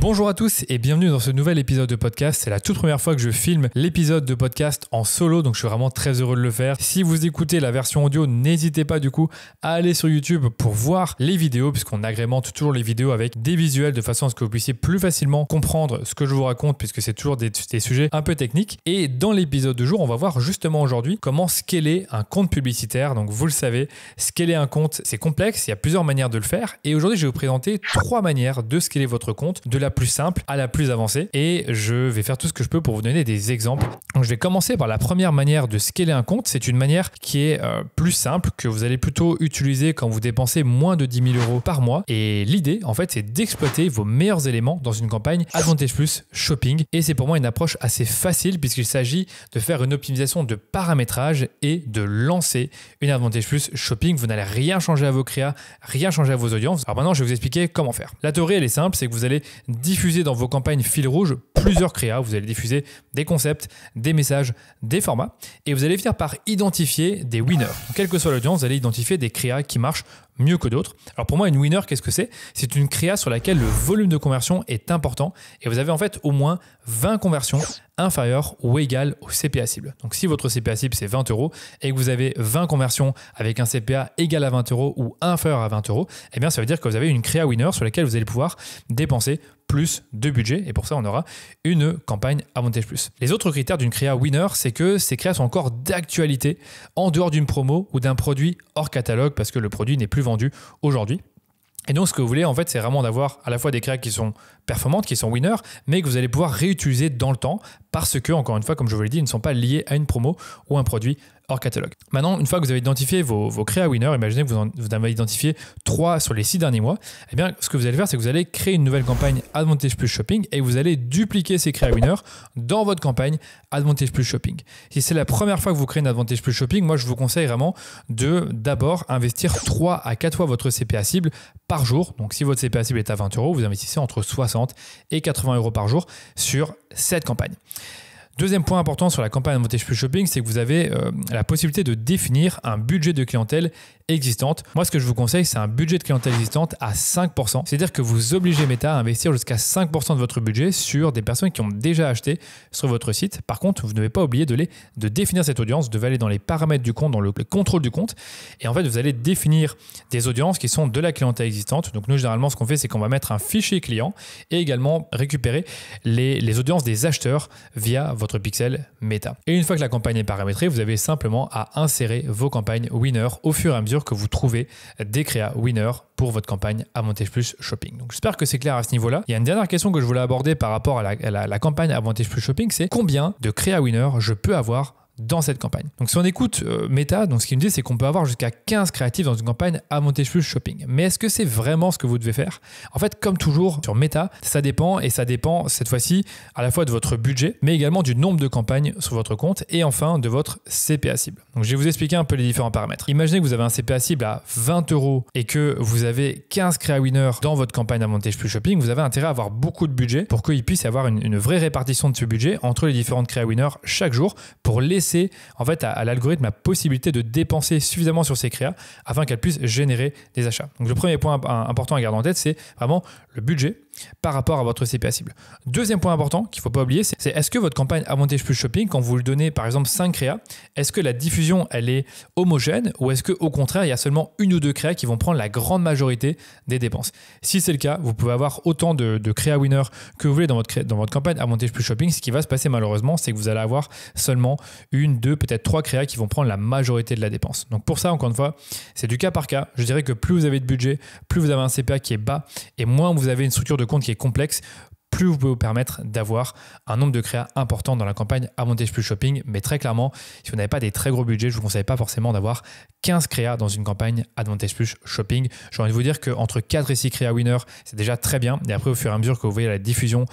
Bonjour à tous et bienvenue dans ce nouvel épisode de podcast. C'est la toute première fois que je filme l'épisode de podcast en solo, donc je suis vraiment très heureux de le faire. Si vous écoutez la version audio, n'hésitez pas du coup à aller sur YouTube pour voir les vidéos, puisqu'on agrémente toujours les vidéos avec des visuels de façon à ce que vous puissiez plus facilement comprendre ce que je vous raconte, puisque c'est toujours des sujets un peu techniques. Et dans l'épisode de jour, on va voir justement aujourd'hui comment scaler un compte publicitaire. Donc vous le savez, scaler un compte, c'est complexe, il y a plusieurs manières de le faire. Et aujourd'hui, je vais vous présenter 3 manières de scaler votre compte, de la plus simple à la plus avancée, et je vais faire tout ce que je peux pour vous donner des exemples. Donc je vais commencer par la première manière de scaler un compte. C'est une manière qui est plus simple, que vous allez plutôt utiliser quand vous dépensez moins de 10 000 euros par mois. Et l'idée, en fait, c'est d'exploiter vos meilleurs éléments dans une campagne Advantage Plus Shopping. Et c'est pour moi une approche assez facile, puisqu'il s'agit de faire une optimisation de paramétrage et de lancer une Advantage Plus Shopping. Vous n'allez rien changer à vos créas, rien changer à vos audiences. Alors maintenant, je vais vous expliquer comment faire. La théorie, elle est simple, c'est que vous allez diffuser dans vos campagnes fil rouge plusieurs créas. Vous allez diffuser des concepts, des messages, des formats, et vous allez finir par identifier des winners. Donc, quelle que soit l'audience, vous allez identifier des créas qui marchent mieux que d'autres. Alors pour moi, une winner, qu'est-ce que c'est? C'est une créa sur laquelle le volume de conversion est important et vous avez en fait au moins 20 conversions inférieures ou égales au CPA cible. Donc si votre CPA cible c'est 20 euros et que vous avez 20 conversions avec un CPA égal à 20 euros ou inférieur à 20 euros, eh bien ça veut dire que vous avez une créa winner sur laquelle vous allez pouvoir dépenser plus de budget, et pour ça on aura une campagne Advantage Plus. Les autres critères d'une créa winner, c'est que ces créas sont encore d'actualité en dehors d'une promo ou d'un produit hors catalogue, parce que le produit n'est plus vendu aujourd'hui. Et donc, ce que vous voulez, en fait, c'est vraiment d'avoir à la fois des créas qui sont performantes, qui sont winners, mais que vous allez pouvoir réutiliser dans le temps parce que, encore une fois, comme je vous l'ai dit, ils ne sont pas liés à une promo ou un produit hors catalogue. Maintenant, une fois que vous avez identifié vos créas winners, imaginez que vous avez identifié 3 sur les 6 derniers mois, eh bien, ce que vous allez faire, c'est que vous allez créer une nouvelle campagne Advantage Plus Shopping et vous allez dupliquer ces créas winners dans votre campagne Advantage Plus Shopping. Si c'est la première fois que vous créez une Advantage Plus Shopping, moi, je vous conseille vraiment de d'abord investir 3 à 4 fois votre CPA cible par jour. Donc, si votre CPA cible est à 20 euros, vous investissez entre 60 et 80 euros par jour sur cette campagne. Deuxième point important sur la campagne Advantage Plus Shopping, c'est que vous avez la possibilité de définir un budget de clientèle existante. Moi, ce que je vous conseille, c'est un budget de clientèle existante à 5%. C'est-à-dire que vous obligez Meta à investir jusqu'à 5% de votre budget sur des personnes qui ont déjà acheté sur votre site. Par contre, vous ne devez pas oublier de définir cette audience, de aller dans les paramètres du compte, dans le contrôle du compte. Et en fait, vous allez définir des audiences qui sont de la clientèle existante. Donc nous, généralement, ce qu'on fait, c'est qu'on va mettre un fichier client et également récupérer les audiences des acheteurs via votre pixel Meta. Et une fois que la campagne est paramétrée, vous avez simplement à insérer vos campagnes winner au fur et à mesure que vous trouvez des créas winner pour votre campagne Advantage Plus Shopping. Donc j'espère que c'est clair à ce niveau-là. Il y a une dernière question que je voulais aborder par rapport à la campagne Advantage Plus Shopping, c'est combien de créas winner je peux avoir dans cette campagne. Donc si on écoute Meta, donc ce qu'il me dit, c'est qu'on peut avoir jusqu'à 15 créatifs dans une campagne Advantage Plus Shopping. Mais est-ce que c'est vraiment ce que vous devez faire? En fait, comme toujours sur Meta, ça dépend, et ça dépend cette fois-ci à la fois de votre budget, mais également du nombre de campagnes sur votre compte et enfin de votre CPA cible. Donc je vais vous expliquer un peu les différents paramètres. Imaginez que vous avez un CPA cible à 20 euros et que vous avez 15 créa winners dans votre campagne Advantage Plus Shopping. Vous avez intérêt à avoir beaucoup de budget pour qu'il puisse y avoir une vraie répartition de ce budget entre les différentes créa winners chaque jour pour laisser en fait à l'algorithme la possibilité de dépenser suffisamment sur ces créas afin qu'elles puissent générer des achats. Donc le premier point important à garder en tête, c'est vraiment le budget par rapport à votre CPA cible. Deuxième point important qu'il ne faut pas oublier, c'est est-ce que votre campagne Advantage Plus Shopping, quand vous lui donnez par exemple 5 créas, est-ce que la diffusion elle est homogène ou est-ce qu'au contraire il y a seulement 1 ou 2 créas qui vont prendre la grande majorité des dépenses? Si c'est le cas, vous pouvez avoir autant de créa winners que vous voulez dans votre campagne Advantage Plus Shopping. Ce qui va se passer malheureusement, c'est que vous allez avoir seulement 1, 2, peut-être 3 créas qui vont prendre la majorité de la dépense. Donc pour ça, encore une fois, c'est du cas par cas. Je dirais que plus vous avez de budget, plus vous avez un CPA qui est bas et moins vous avez une structure de compte qui est complexe, plus vous pouvez vous permettre d'avoir un nombre de créas important dans la campagne Advantage Plus Shopping. Mais très clairement, si vous n'avez pas des très gros budgets, je ne vous conseille pas forcément d'avoir 15 créas dans une campagne Advantage Plus Shopping. J'ai envie de vous dire qu'entre 4 et 6 créas winners, c'est déjà très bien. Et après, au fur et à mesure que vous voyez la diffusion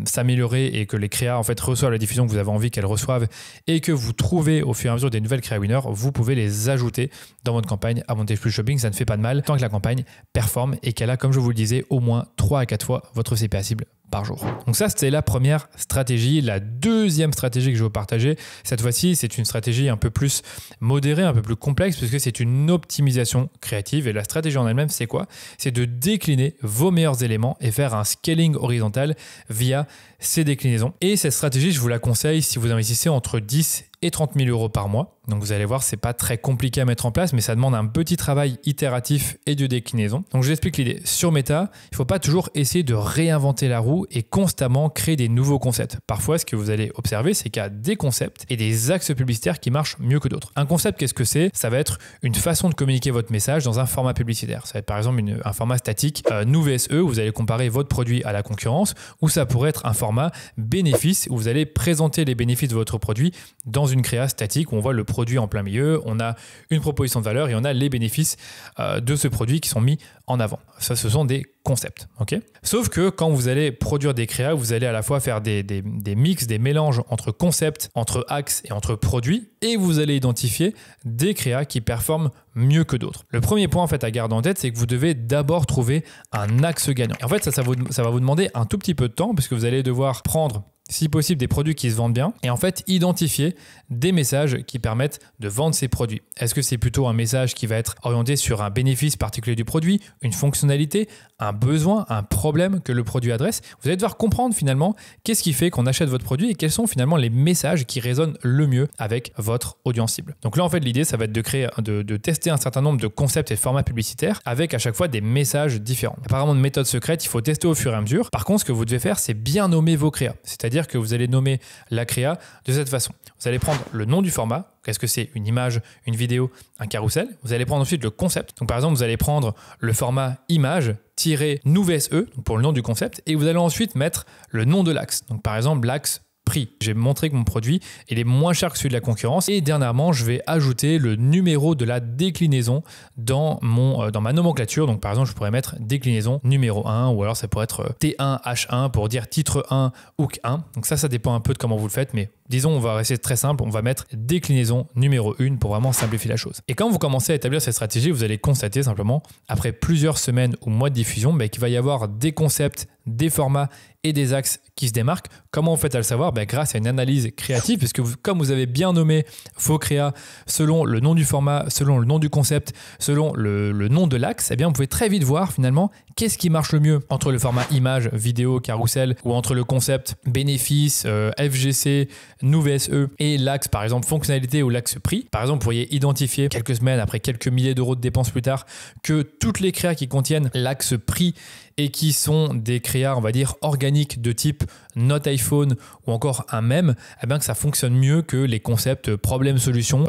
s'améliorer et que les créas en fait reçoivent la diffusion que vous avez envie qu'elles reçoivent et que vous trouvez au fur et à mesure des nouvelles créas winners, vous pouvez les ajouter dans votre campagne Advantage Plus Shopping. Ça ne fait pas de mal tant que la campagne performe et qu'elle a, comme je vous le disais, au moins 3 à 4 fois votre CPA cible par jour. Donc ça, c'était la première stratégie. La deuxième stratégie que je vais vous partager, cette fois-ci, c'est une stratégie un peu plus modérée, un peu plus complexe, puisque c'est une optimisation créative. Et la stratégie en elle-même, c'est quoi? C'est de décliner vos meilleurs éléments et faire un scaling horizontal via ces déclinaisons. Et cette stratégie, je vous la conseille si vous investissez entre 10 et 30 000 euros par mois. Donc vous allez voir, c'est pas très compliqué à mettre en place, mais ça demande un petit travail itératif et de déclinaison. Donc je vous explique l'idée. Sur Meta, il ne faut pas toujours essayer de réinventer la roue et constamment créer des nouveaux concepts. Parfois, ce que vous allez observer, c'est qu'il y a des concepts et des axes publicitaires qui marchent mieux que d'autres. Un concept, qu'est-ce que c'est? Ça va être une façon de communiquer votre message dans un format publicitaire. Ça va être par exemple un format statique, nous vs eux, vous allez comparer votre produit à la concurrence, ou ça pourrait être un format bénéfice où vous allez présenter les bénéfices de votre produit dans une créa statique où on voit le produit en plein milieu, on a une proposition de valeur et on a les bénéfices de ce produit qui sont mis en avant. Ça, ce sont des concepts. Okay, sauf que quand vous allez produire des créas, vous allez à la fois faire des mix, des mélanges entre concepts, entre axes et entre produits, et vous allez identifier des créas qui performent mieux que d'autres. Le premier point en fait à garder en tête, c'est que vous devez d'abord trouver un axe gagnant. Et en fait, ça va vous demander un tout petit peu de temps puisque vous allez devoir prendre, si possible, des produits qui se vendent bien et en fait identifier des messages qui permettent de vendre ces produits. Est-ce que c'est plutôt un message qui va être orienté sur un bénéfice particulier du produit, une fonctionnalité, un besoin, un problème que le produit adresse? Vous allez devoir comprendre finalement qu'est-ce qui fait qu'on achète votre produit et quels sont finalement les messages qui résonnent le mieux avec votre audience cible. Donc là en fait l'idée ça va être de créer, de tester un certain nombre de concepts et de formats publicitaires avec à chaque fois des messages différents. Apparemment de méthode secrète, il faut tester au fur et à mesure. Par contre ce que vous devez faire c'est bien nommer vos créas. C'est-à-dire que vous allez nommer la créa de cette façon. Vous allez prendre le nom du format. Qu'est-ce que c'est? Une image, une vidéo, un carrousel. Vous allez prendre ensuite le concept. Donc par exemple, vous allez prendre le format image-nous vs eux pour le nom du concept et vous allez ensuite mettre le nom de l'axe. Donc par exemple, l'axe prix. J'ai montré que mon produit il est moins cher que celui de la concurrence et dernièrement je vais ajouter le numéro de la déclinaison dans ma nomenclature. Donc par exemple je pourrais mettre déclinaison numéro 1 ou alors ça pourrait être T1H1 pour dire titre 1 hook 1. Donc ça dépend un peu de comment vous le faites, mais disons on va rester très simple, on va mettre déclinaison numéro 1 pour vraiment simplifier la chose. Et quand vous commencez à établir cette stratégie, vous allez constater simplement après plusieurs semaines ou mois de diffusion qu'il va y avoir des concepts, des formats et des axes qui se démarquent. Comment vous faites à le savoir? Grâce à une analyse créative, puisque comme vous avez bien nommé vos créas selon le nom du format, selon le nom du concept, selon le nom de l'axe, vous pouvez très vite voir finalement qu'est-ce qui marche le mieux entre le format image, vidéo, carrousel ou entre le concept bénéfice, FGC, nous vs eux et l'axe par exemple fonctionnalité ou l'axe prix. Par exemple, vous pourriez identifier quelques semaines après quelques milliers d'euros de dépenses plus tard que toutes les créas qui contiennent l'axe prix et qui sont des créas, on va dire, organiques de type Note iPhone ou encore un mème, que ça fonctionne mieux que les concepts problème-solution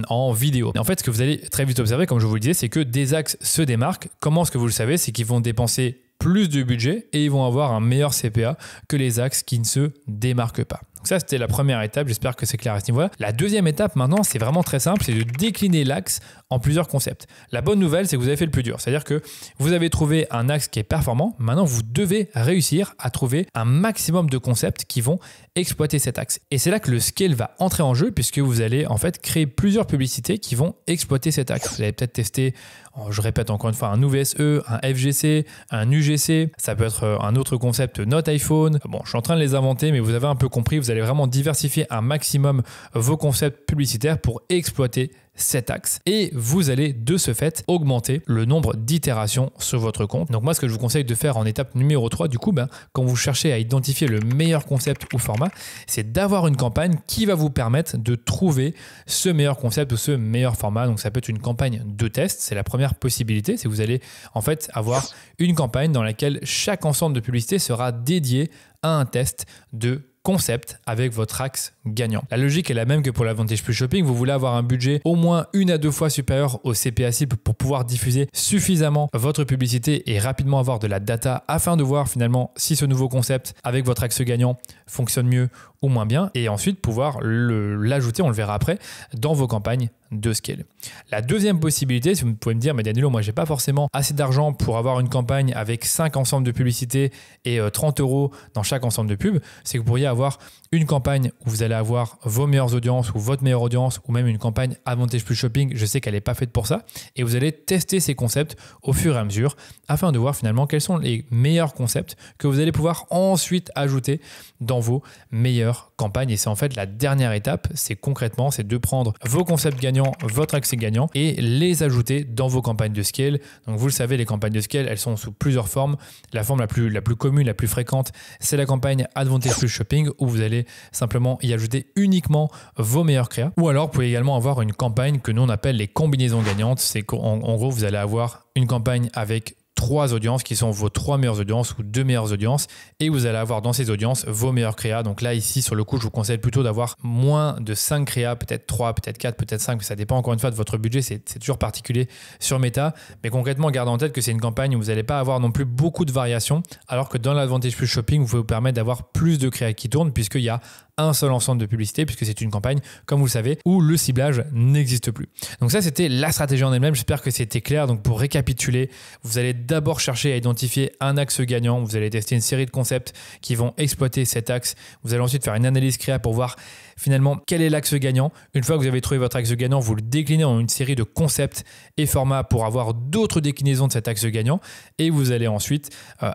en vidéo. Et en fait, ce que vous allez très vite observer, comme je vous le disais, c'est que des axes se démarquent. Comment est-ce que vous le savez? C'est qu'ils vont dépenser plus de budget et ils vont avoir un meilleur CPA que les axes qui ne se démarquent pas. Donc ça, c'était la première étape. J'espère que c'est clair à ce niveau-là. La deuxième étape, maintenant, c'est vraiment très simple. C'est de décliner l'axe en plusieurs concepts. La bonne nouvelle, c'est que vous avez fait le plus dur. C'est-à-dire que vous avez trouvé un axe qui est performant. Maintenant, vous devez réussir à trouver un maximum de concepts qui vont exploiter cet axe. Et c'est là que le scale va entrer en jeu puisque vous allez en fait créer plusieurs publicités qui vont exploiter cet axe. Vous allez peut-être tester, je répète encore une fois, un nous vs eux, un FGC, un UGC. Ça peut être un autre concept Note iPhone. Bon, je suis en train de les inventer, mais vous avez un peu compris. Vous allez vraiment diversifier un maximum vos concepts publicitaires pour exploiter cet axe et vous allez de ce fait augmenter le nombre d'itérations sur votre compte. Donc moi, ce que je vous conseille de faire en étape numéro 3, du coup, quand vous cherchez à identifier le meilleur concept ou format, c'est d'avoir une campagne qui va vous permettre de trouver ce meilleur concept ou ce meilleur format. Donc ça peut être une campagne de test, c'est la première possibilité, c'est que vous allez en fait avoir une campagne dans laquelle chaque ensemble de publicités sera dédié à un test de concept avec votre axe gagnant. La logique est la même que pour l'Advantage Plus Shopping. Vous voulez avoir un budget au moins 1 à 2 fois supérieur au CPA cible pour pouvoir diffuser suffisamment votre publicité et rapidement avoir de la data afin de voir finalement si ce nouveau concept avec votre axe gagnant fonctionne mieux ou moins bien et ensuite pouvoir l'ajouter, on le verra après, dans vos campagnes de scale. La deuxième possibilité, si vous pouvez me dire, mais Danilo, moi j'ai pas forcément assez d'argent pour avoir une campagne avec 5 ensembles de publicités et 30 € dans chaque ensemble de pubs, c'est que vous pourriez avoir une campagne où vous allez avoir vos meilleures audiences ou votre meilleure audience ou même une campagne Advantage Plus Shopping. Je sais qu'elle n'est pas faite pour ça et vous allez tester ces concepts au fur et à mesure afin de voir finalement quels sont les meilleurs concepts que vous allez pouvoir ensuite ajouter dans vos meilleures campagnes. Et c'est en fait la dernière étape, c'est concrètement, c'est de prendre vos concepts gagnants, votre accès gagnant et les ajouter dans vos campagnes de scale. Donc vous le savez, les campagnes de scale, elles sont sous plusieurs formes. La forme la plus commune, la plus fréquente, c'est la campagne Advantage Plus Shopping où vous allez simplement y ajouter uniquement vos meilleurs créas. Ou alors, vous pouvez également avoir une campagne que nous on appelle les combinaisons gagnantes. C'est qu'en gros, vous allez avoir une campagne avec 3 audiences qui sont vos 3 meilleures audiences ou 2 meilleures audiences et vous allez avoir dans ces audiences vos meilleurs créas. Donc là, ici, sur le coup, je vous conseille plutôt d'avoir moins de 5 créas, peut-être 3, peut-être 4, peut-être 5, ça dépend encore une fois de votre budget, c'est toujours particulier sur Meta. Mais concrètement, gardez en tête que c'est une campagne où vous n'allez pas avoir non plus beaucoup de variations, alors que dans l'Advantage Plus Shopping, vous pouvez vous permettre d'avoir plus de créas qui tournent puisqu'il y a un seul ensemble de publicité puisque c'est une campagne, comme vous le savez, où le ciblage n'existe plus. Donc ça, c'était la stratégie en elle-même. J'espère que c'était clair. Donc pour récapituler, vous allez d'abord chercher à identifier un axe gagnant. Vous allez tester une série de concepts qui vont exploiter cet axe. Vous allez ensuite faire une analyse créa pour voir finalement quel est l'axe gagnant. Une fois que vous avez trouvé votre axe gagnant, vous le déclinez en une série de concepts et formats pour avoir d'autres déclinaisons de cet axe gagnant. Et vous allez ensuite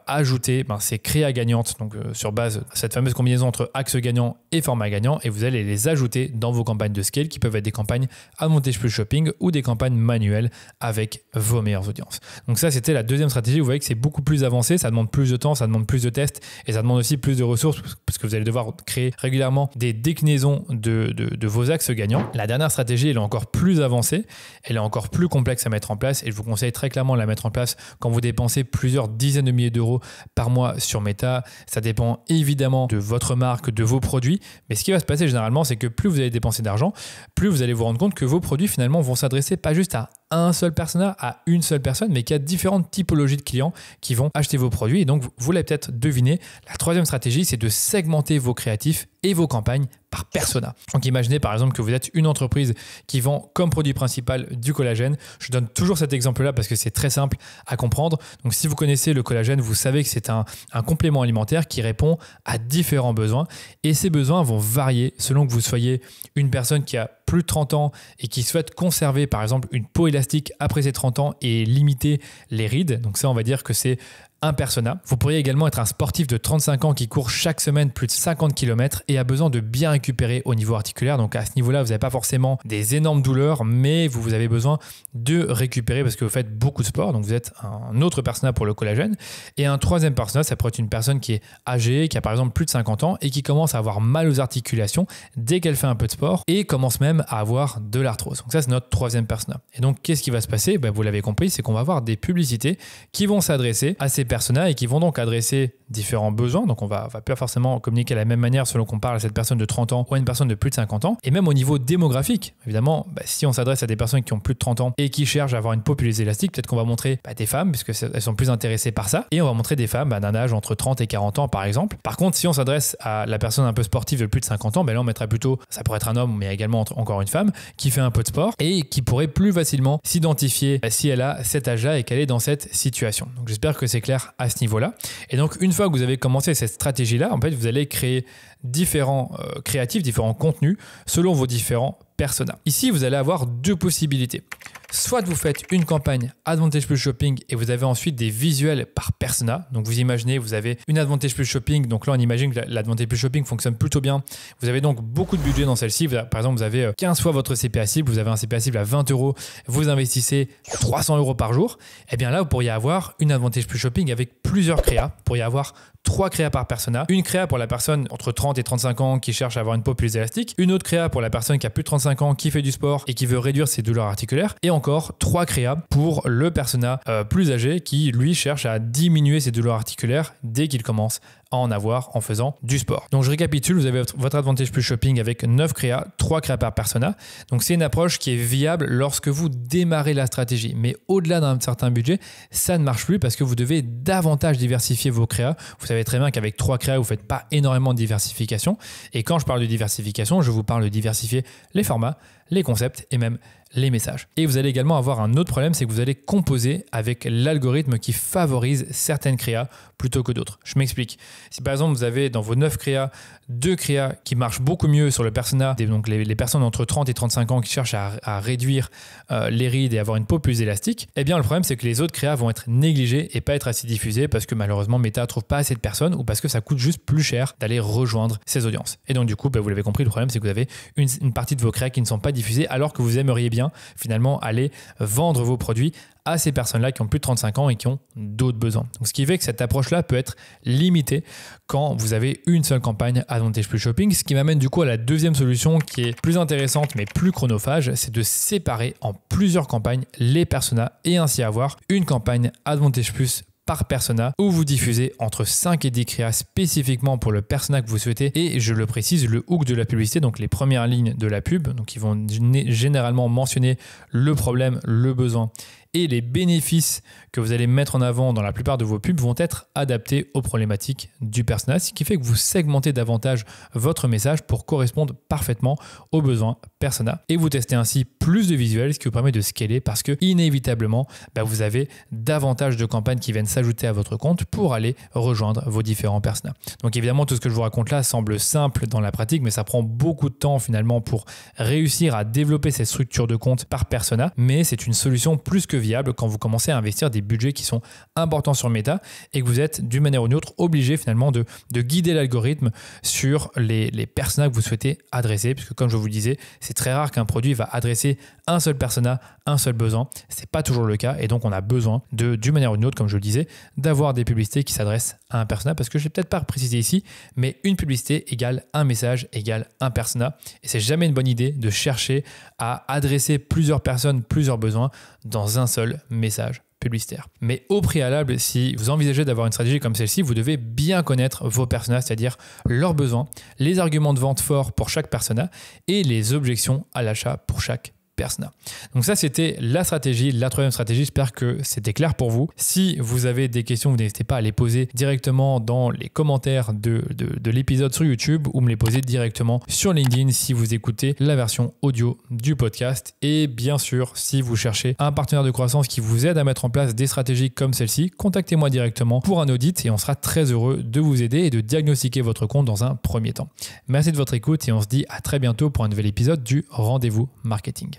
ajouter ces créas gagnantes, donc sur base de cette fameuse combinaison entre axe gagnant et format gagnant, et vous allez les ajouter dans vos campagnes de scale qui peuvent être des campagnes Advantage Plus Shopping ou des campagnes manuelles avec vos meilleures audiences. Donc ça, c'était la deuxième stratégie. Vous voyez que c'est beaucoup plus avancé, ça demande plus de temps, ça demande plus de tests et ça demande aussi plus de ressources parce que vous allez devoir créer régulièrement des déclinaisons de vos axes gagnants. La dernière stratégie, elle est encore plus avancée, elle est encore plus complexe à mettre en place et je vous conseille très clairement de la mettre en place quand vous dépensez plusieurs dizaines de milliers d'euros par mois sur Meta. Ça dépend évidemment de votre marque, de vos produits, mais ce qui va se passer généralement, c'est que plus vous allez dépenser d'argent, plus vous allez vous rendre compte que vos produits finalement vont s'adresser pas juste à un seul persona, à une seule personne, mais qu'il y a différentes typologies de clients qui vont acheter vos produits. Et donc, vous l'avez peut-être deviné, la troisième stratégie, c'est de segmenter vos créatifs et vos campagnes par persona. Donc imaginez par exemple que vous êtes une entreprise qui vend comme produit principal du collagène. Je donne toujours cet exemple-là parce que c'est très simple à comprendre. Donc si vous connaissez le collagène, vous savez que c'est un complément alimentaire qui répond à différents besoins et ces besoins vont varier selon que vous soyez une personne qui a plus de 30 ans et qui souhaite conserver par exemple une peau élastique après ses 30 ans et limiter les rides. Donc ça, on va dire que c'est un persona. Vous pourriez également être un sportif de 35 ans qui court chaque semaine plus de 50 km et a besoin de bien récupérer au niveau articulaire. Donc à ce niveau-là, vous n'avez pas forcément des énormes douleurs, mais vous avez besoin de récupérer parce que vous faites beaucoup de sport. Donc vous êtes un autre persona pour le collagène. Et un troisième persona, ça pourrait être une personne qui est âgée, qui a par exemple plus de 50 ans et qui commence à avoir mal aux articulations dès qu'elle fait un peu de sport et commence même à avoir de l'arthrose. Donc ça, c'est notre troisième persona. Et donc, qu'est-ce qui va se passer? Vous l'avez compris, c'est qu'on va avoir des publicités qui vont s'adresser à ces personas et qui vont donc adresser différents besoins. Donc on va pas forcément communiquer de la même manière selon qu'on parle à cette personne de 30 ans ou à une personne de plus de 50 ans. Et même au niveau démographique, évidemment, si on s'adresse à des personnes qui ont plus de 30 ans et qui cherchent à avoir une peau plus élastique, peut-être qu'on va montrer des femmes puisque elles sont plus intéressées par ça. Et on va montrer des femmes d'un âge entre 30 et 40 ans par exemple. Par contre, si on s'adresse à la personne un peu sportive de plus de 50 ans, là on mettra plutôt, ça pourrait être un homme mais également encore une femme qui fait un peu de sport et qui pourrait plus facilement s'identifier si elle a cet âge-là et qu'elle est dans cette situation. Donc j'espère que c'est clair à ce niveau-là. Et donc une fois que vous avez commencé cette stratégie-là, en fait, vous allez créer différents créatifs, différents contenus selon vos différents personas. Ici, vous allez avoir deux possibilités. Soit vous faites une campagne Advantage Plus Shopping et vous avez ensuite des visuels par persona. Donc vous imaginez, vous avez une Advantage Plus Shopping. Donc là, on imagine que l'Advantage Plus Shopping fonctionne plutôt bien. Vous avez donc beaucoup de budget dans celle-ci. Par exemple, vous avez 15 fois votre CPA cible. Vous avez un CPA cible à 20 €. Vous investissez 300 € par jour. Et bien là, vous pourriez avoir une Advantage Plus Shopping avec plusieurs créas. Vous pourriez avoir 3 créas par persona. Une créa pour la personne entre 30 et 35 ans qui cherche à avoir une peau plus élastique. Une autre créa pour la personne qui a plus de 35 ans, qui fait du sport et qui veut réduire ses douleurs articulaires. Et encore 3 créas pour le persona plus âgé qui, lui, cherche à diminuer ses douleurs articulaires dès qu'il commence à en avoir en faisant du sport. Donc je récapitule, vous avez votre Advantage Plus Shopping avec 9 créas, 3 créas par persona. Donc c'est une approche qui est viable lorsque vous démarrez la stratégie. Mais au-delà d'un certain budget, ça ne marche plus parce que vous devez davantage diversifier vos créas. Vous savez très bien qu'avec 3 créas, vous ne faites pas énormément de diversification. Et quand je parle de diversification, je vous parle de diversifier les formats, les concepts et même les messages. Et vous allez également avoir un autre problème, c'est que vous allez composer avec l'algorithme qui favorise certaines créas plutôt que d'autres. Je m'explique. Si par exemple vous avez dans vos 9 créas 2 créas qui marchent beaucoup mieux sur le persona, donc les personnes entre 30 et 35 ans qui cherchent à réduire les rides et avoir une peau plus élastique, eh bien le problème c'est que les autres créas vont être négligées et pas être assez diffusées parce que malheureusement Meta ne trouve pas assez de personnes ou parce que ça coûte juste plus cher d'aller rejoindre ces audiences. Et donc du coup, vous l'avez compris, le problème c'est que vous avez une partie de vos créas qui ne sont pas diffusées alors que vous aimeriez bien finalement aller vendre vos produits à ces personnes-là qui ont plus de 35 ans et qui ont d'autres besoins. Donc, ce qui fait que cette approche-là peut être limitée quand vous avez une seule campagne Advantage Plus Shopping, ce qui m'amène du coup à la deuxième solution qui est plus intéressante mais plus chronophage, c'est de séparer en plusieurs campagnes les personas et ainsi avoir une campagne Advantage Plus par persona où vous diffusez entre 5 et 10 créas spécifiquement pour le persona que vous souhaitez et je le précise, le hook de la publicité, donc les premières lignes de la pub, donc ils vont généralement mentionner le problème, le besoin et les bénéfices que vous allez mettre en avant dans la plupart de vos pubs vont être adaptés aux problématiques du persona, ce qui fait que vous segmentez davantage votre message pour correspondre parfaitement aux besoins persona. Et vous testez ainsi plus de visuels, ce qui vous permet de scaler parce que inévitablement, vous avez davantage de campagnes qui viennent s'ajouter à votre compte pour aller rejoindre vos différents personas. Donc évidemment, tout ce que je vous raconte là semble simple dans la pratique, mais ça prend beaucoup de temps finalement pour réussir à développer cette structure de compte par persona, mais c'est une solution plus que viable quand vous commencez à investir des budgets qui sont importants sur Meta et que vous êtes d'une manière ou d'une autre obligé finalement de guider l'algorithme sur les personas que vous souhaitez adresser, puisque comme je vous le disais, c'est très rare qu'un produit va adresser un seul persona, un seul besoin. C'est pas toujours le cas et donc on a besoin d'une manière ou d'une autre, comme je le disais, d'avoir des publicités qui s'adressent à un persona, parce que je ne l'ai peut-être pas précisé ici, mais une publicité égale un message égale un persona et c'est jamais une bonne idée de chercher à adresser plusieurs personnes, plusieurs besoins dans un seul message publicitaire. Mais au préalable, si vous envisagez d'avoir une stratégie comme celle-ci, vous devez bien connaître vos personas, c'est-à-dire leurs besoins, les arguments de vente forts pour chaque persona et les objections à l'achat pour chaque persona. Donc ça, c'était la stratégie, la troisième stratégie. J'espère que c'était clair pour vous. Si vous avez des questions, vous n'hésitez pas à les poser directement dans les commentaires de l'épisode sur YouTube ou me les poser directement sur LinkedIn si vous écoutez la version audio du podcast. Et bien sûr, si vous cherchez un partenaire de croissance qui vous aide à mettre en place des stratégies comme celle-ci, contactez-moi directement pour un audit et on sera très heureux de vous aider et de diagnostiquer votre compte dans un premier temps. Merci de votre écoute et on se dit à très bientôt pour un nouvel épisode du Rendez-vous Marketing.